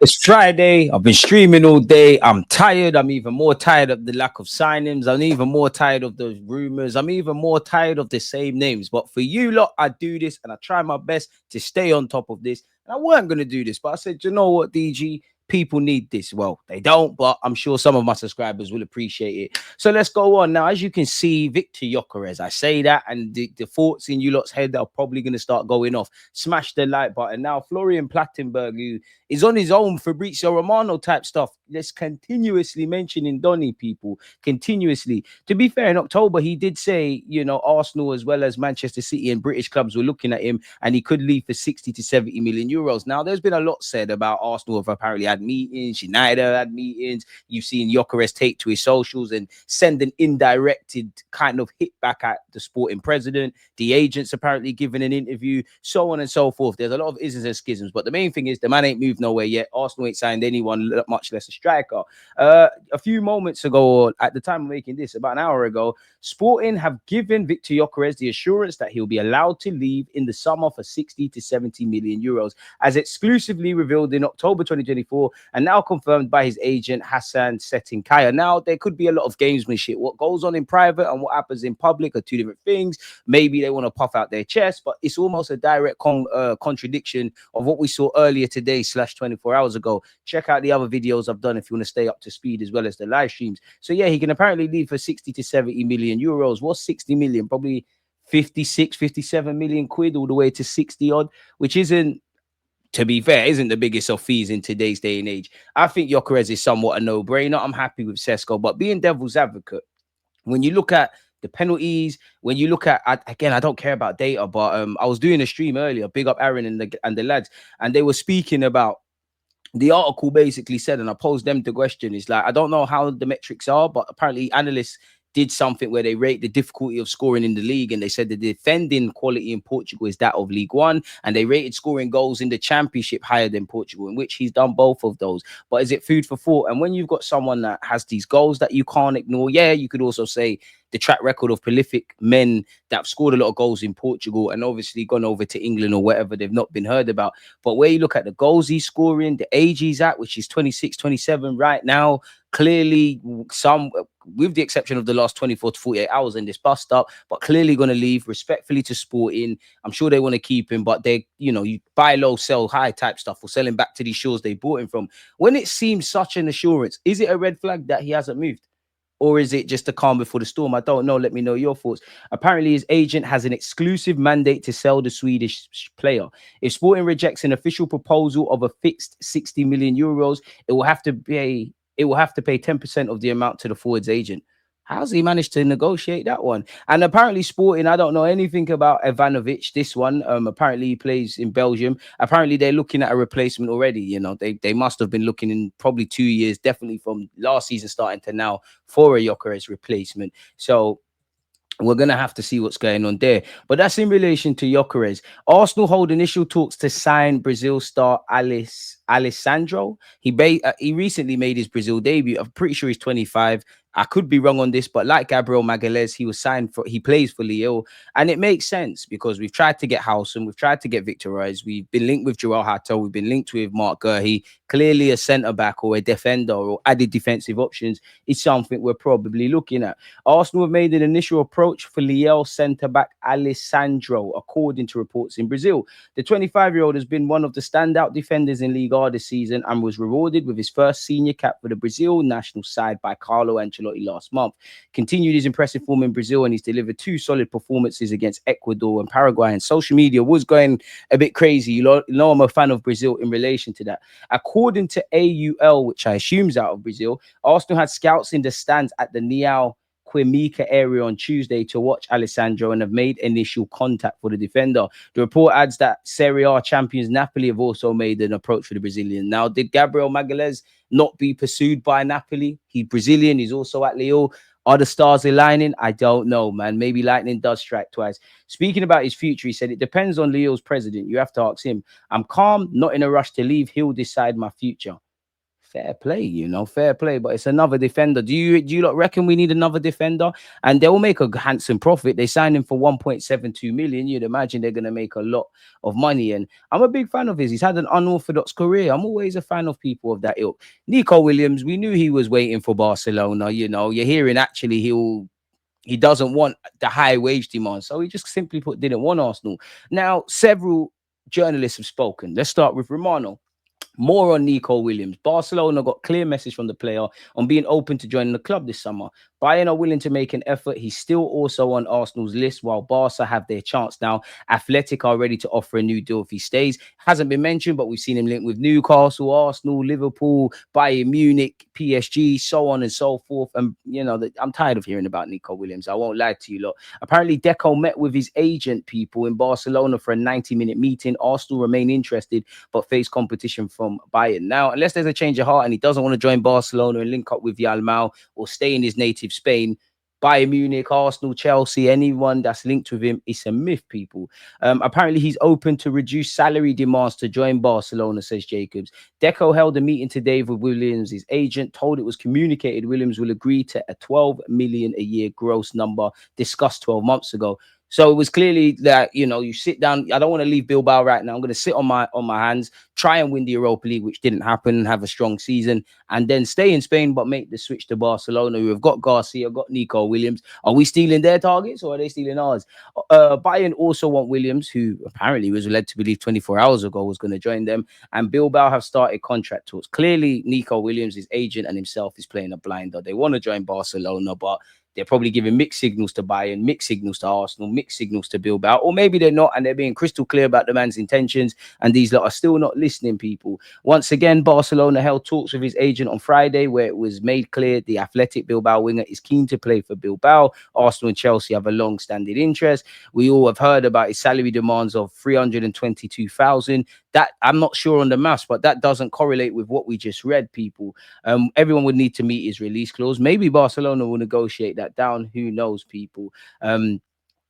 It's Friday. I've been streaming all day. I'm tired. I'm even more tired of the lack of signings. I'm even more tired of the rumors. I'm even more tired of the same names. But for you lot, I do this and I try my best to stay on top of this. And I weren't going to do this, but I said, you know what, DG? People need this. Well, they don't, but I'm sure some of my subscribers will appreciate it. So let's go on. Now, as you can see, Victor Gyökeres, I say that, and the thoughts in you lot's head are probably going to start going off. Smash the like button. Now, Florian Plattenberg, who is on his own Fabrizio Romano type stuff. Let's continuously mentioning Donny, people, continuously. To be fair, in October, he did say, Arsenal as well as Manchester City and British clubs were looking at him and he could leave for 60 to 70 million euros. Now, there's been a lot said about Arsenal have apparently had meetings, United had meetings. You've seen Gyökeres take to his socials and send an indirected kind of hit back at the sporting president. The agents apparently giving an interview, so on and so forth. There's a lot of isms and schisms, but the main thing is the man ain't moved nowhere yet. Arsenal ain't signed anyone, much less a striker. A few moments ago, at the time of making this, about an hour ago, Sporting have given Victor Gyökeres the assurance that he'll be allowed to leave in the summer for 60 to 70 million euros, as exclusively revealed in October 2024 and now confirmed by his agent Hassan Setinkaya. Now, there could be a lot of gamesmanship. What goes on in private and what happens in public are two different things. Maybe they want to puff out their chest, but it's almost a direct contradiction of what we saw earlier today / 24 hours ago. Check out the other videos I've done if you want to stay up to speed, as well as the live streams. So yeah, he can apparently leave for 60 to 70 million euros. What's 60 million? Probably 56, 57 million quid, all the way to 60 odd, which isn't, to be fair, isn't the biggest of fees in today's day and age. I think Gyökeres is somewhat a no-brainer. I'm happy with Sesko, but being devil's advocate, when you look at the penalties, when you look at, again, I don't care about data, but I was doing a stream earlier, big up Aaron and the lads, and they were speaking about, the article basically said, and I posed them the question, is like, I don't know how the metrics are, but apparently analysts did something where they rate the difficulty of scoring in the league, and they said the defending quality in Portugal is that of League One, and they rated scoring goals in the Championship higher than Portugal, in which he's done both of those. But is it food for thought? And when you've got someone that has these goals that you can't ignore, yeah, you could also say the track record of prolific men that have scored a lot of goals in Portugal and obviously gone over to England or wherever, they've not been heard about. But where you look at the goals he's scoring, the age he's at, which is 26, 27 right now, clearly some, with the exception of the last 24 to 48 hours in this bust up, but clearly going to leave respectfully to Sporting. I'm sure they want to keep him, but they, you buy low, sell high type stuff, or sell him back to these shores they bought him from. When it seems such an assurance, is it a red flag that he hasn't moved? Or is it just a calm before the storm? I don't know. Let me know your thoughts. Apparently, his agent has an exclusive mandate to sell the Swedish player. If Sporting rejects an official proposal of a fixed 60 million euros, it will have to pay 10% of the amount to the forward's agent. How's he managed to negotiate that one? And apparently Sporting, I don't know anything about Ivanovic, this one. Apparently he plays in Belgium. Apparently they're looking at a replacement already. They must have been looking in probably 2 years, definitely from last season starting to now, for a Gyökeres replacement. So we're going to have to see what's going on there. But that's in relation to Gyökeres. Arsenal hold initial talks to sign Brazil star Alessandro. He recently made his Brazil debut. I'm pretty sure he's 25. I could be wrong on this, but like Gabriel Magalhaes, he plays for Lille, and it makes sense because we've tried to get Howson, we've tried to get Victor Rice, we've been linked with Joel Hato, we've been linked with Mark Gurhey. Clearly a centre-back or a defender or added defensive options is something we're probably looking at. Arsenal have made an initial approach for Lille centre-back Alessandro, according to reports in Brazil. The 25-year-old has been one of the standout defenders in Liga this season and was rewarded with his first senior cap for the Brazil national side by Carlo Ancelotti last month. Continued his impressive form in Brazil, and he's delivered 2 solid performances against Ecuador and Paraguay, and social media was going a bit crazy. You know I'm a fan of Brazil in relation to that. According to AUL, which I assume is out of Brazil, Arsenal had scouts in the stands at the Nial Quimica area on Tuesday to watch Alessandro and have made initial contact for the defender. The report adds that Serie A champions Napoli have also made an approach for the Brazilian. Now, did Gabriel Magalhaes not be pursued by Napoli? He's Brazilian. He's also at Lille. Are the stars aligning? I don't know, man. Maybe lightning does strike twice. Speaking about his future, he said, it depends on Lille's president. You have to ask him. I'm calm, not in a rush to leave. He'll decide my future. Fair play, fair play. But it's another defender. Do you not reckon we need another defender? And they will make a handsome profit. They signed him for 1.72 million. You'd imagine they're gonna make a lot of money. And I'm a big fan of his. He's had an unorthodox career. I'm always a fan of people of that ilk. Nico Williams, we knew he was waiting for Barcelona. You're hearing actually he doesn't want the high wage demand. So he just simply put didn't want Arsenal. Now, several journalists have spoken. Let's start with Romano. More on Nico Williams. Barcelona got clear message from the player on being open to joining the club this summer. Bayern are willing to make an effort. He's still also on Arsenal's list, while Barca have their chance now. Athletic are ready to offer a new deal if he stays. Hasn't been mentioned, but we've seen him linked with Newcastle, Arsenal, Liverpool, Bayern Munich, PSG, so on and so forth. And, I'm tired of hearing about Nico Williams. I won't lie to you lot. Apparently, Deco met with his agent people in Barcelona for a 90-minute meeting. Arsenal remain interested, but face competition from Bayern. Now, unless there's a change of heart and he doesn't want to join Barcelona and link up with Yalmao or stay in his native Spain, Bayern Munich, Arsenal, Chelsea, anyone that's linked with him, it's a myth, people. Apparently, he's open to reduce salary demands to join Barcelona, says Jacobs. Deco held a meeting today with Williams. His agent told it was communicated Williams will agree to a 12 million a year gross number discussed 12 months ago. So it was clearly that, you sit down. I don't want to leave Bilbao right now. I'm going to sit on my hands, try and win the Europa League, which didn't happen, and have a strong season, and then stay in Spain, but make the switch to Barcelona, who have got Garcia, got Nico Williams. Are we stealing their targets or are they stealing ours? Bayern also want Williams, who apparently was led to believe 24 hours ago was going to join them, and Bilbao have started contract talks. Clearly, Nico Williams, his agent, and himself is playing a blinder. They want to join Barcelona, but they're probably giving mixed signals to Bayern, mixed signals to Arsenal, mixed signals to Bilbao, or maybe they're not, and they're being crystal clear about the man's intentions, and these lot are still not listening, people. Once again, Barcelona held talks with his agent on Friday, where it was made clear the Athletic Bilbao winger is keen to play for Bilbao. Arsenal and Chelsea have a long-standing interest. We all have heard about his salary demands of 322,000. That, I'm not sure on the maths, but that doesn't correlate with what we just read, people. Everyone would need to meet his release clause. Maybe Barcelona will negotiate that down. Who knows, people?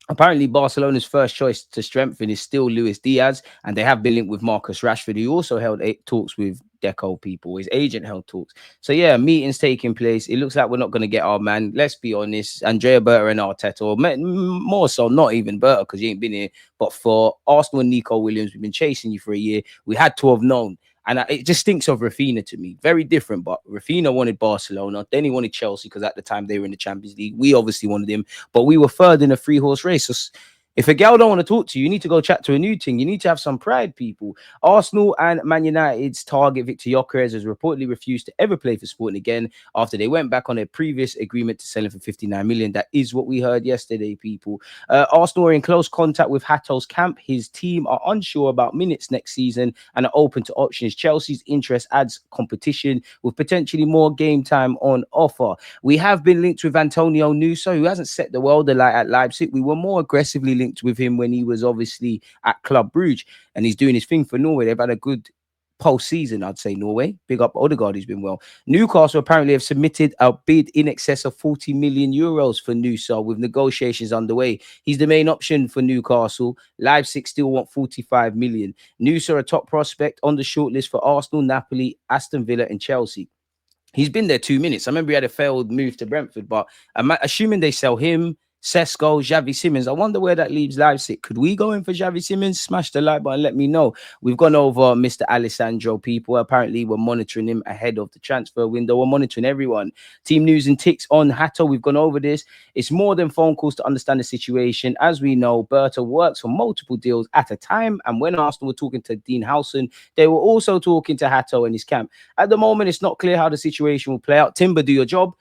Apparently, Barcelona's first choice to strengthen is still Luis Diaz, and they have been linked with Marcus Rashford, who also held talks with Deco people. His agent held talks. So, yeah, meetings taking place. It looks like we're not going to get our man. Let's be honest. Andrea Berta and Arteta, or more so, not even Berta, because he ain't been here. But for Arsenal and Nico Williams, we've been chasing you for a year. We had to have known. And it just stinks of Rafinha to me. Very different, but Rafinha wanted Barcelona. Then he wanted Chelsea because at the time they were in the Champions League. We obviously wanted him, but we were third in a three-horse race. So if a girl don't want to talk to you, you need to go chat to a new thing. You need to have some pride, people. Arsenal and Man United's target Victor Gyökeres has reportedly refused to ever play for Sporting again after they went back on their previous agreement to sell him for 59 million. That is what we heard yesterday, people. Arsenal are in close contact with Hato's camp. His team are unsure about minutes next season and are open to options. Chelsea's interest adds competition with potentially more game time on offer. We have been linked with Antonio Nuso, who hasn't set the world alight at Leipzig. We were more aggressively linked with him when he was obviously at Club Brugge, and he's doing his thing for Norway. They've had a good post-season, I'd say. Norway, big up Odegaard, he's been well. Newcastle apparently have submitted a bid in excess of 40 million euros for Nusa, with negotiations underway. He's the main option for Newcastle. Leipzig still want 45 million. Nusa, a top prospect on the shortlist for Arsenal, Napoli, Aston Villa and Chelsea. He's been there 2 minutes. I remember he had a failed move to Brentford, but I'm assuming they sell him, Sesko, Xavi Simons. I wonder where that leaves Leipzig. Could we go in for Xavi Simons? Smash the like button, let me know. We've gone over Mr. Alessandro, people. Apparently, we're monitoring him ahead of the transfer window. We're monitoring everyone. Team news and ticks on Hato. We've gone over this. It's more than phone calls to understand the situation. As we know, Berta works on multiple deals at a time. And when Arsenal were talking to Dean Howson, they were also talking to Hato and his camp. At the moment, it's not clear how the situation will play out. Timber, do your job.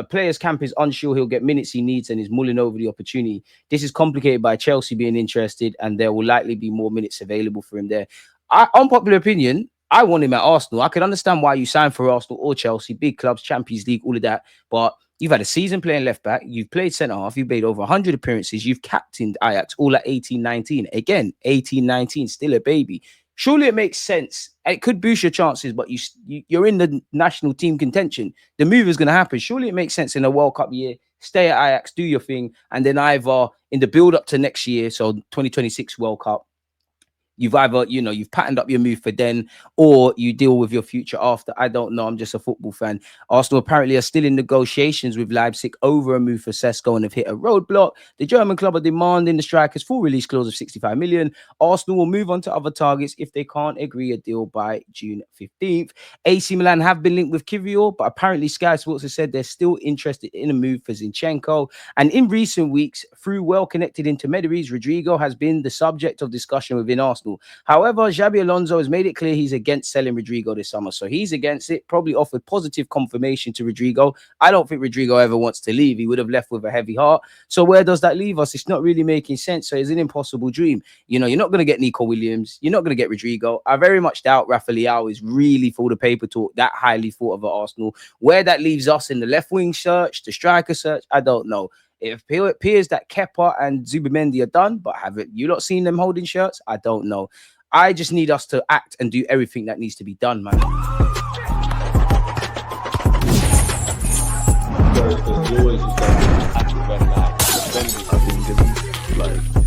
Players camp is unsure he'll get minutes he needs and is mulling over the opportunity. This is complicated by Chelsea being interested, and there will likely be more minutes available for him there. Unpopular opinion, I want him at Arsenal. I can understand why you signed for Arsenal or Chelsea, big clubs, Champions League, all of that. But you've had a season playing left back. You've played centre half. You've made over 100 appearances. You've captained Ajax all at 18, 19. Again, 18, 19, still a baby. Surely it makes sense. It could boost your chances, but you're in the national team contention. The move is going to happen. Surely it makes sense in a World Cup year. Stay at Ajax, do your thing, and then either in the build-up to next year, so 2026 World Cup, you've either, you've patterned up your move for then, or you deal with your future after. I don't know. I'm just a football fan. Arsenal apparently are still in negotiations with Leipzig over a move for Sesko and have hit a roadblock. The German club are demanding the striker's full release clause of 65 million. Arsenal will move on to other targets if they can't agree a deal by June 15th. AC Milan have been linked with Kivior, but apparently Sky Sports has said they're still interested in a move for Zinchenko. And in recent weeks, through well-connected intermediaries, Rodrygo has been the subject of discussion within Arsenal. However, Xabi Alonso has made it clear he's against selling Rodrygo this summer. So he's against it, probably offered positive confirmation to Rodrygo. I don't think Rodrygo ever wants to leave. He would have left with a heavy heart. So where does that leave us? It's not really making sense. So it's an impossible dream. You're not going to get Nico Williams. You're not going to get Rodrygo. I very much doubt Rafa Leao is really, for the paper talk, that highly thought of at Arsenal. Where that leaves us in the left wing search, the striker search, I don't know. It appears that Kepa and Zubimendi are done, but have you not seen them holding shirts? I don't know. I just need us to act and do everything that needs to be done, man. You always just active when like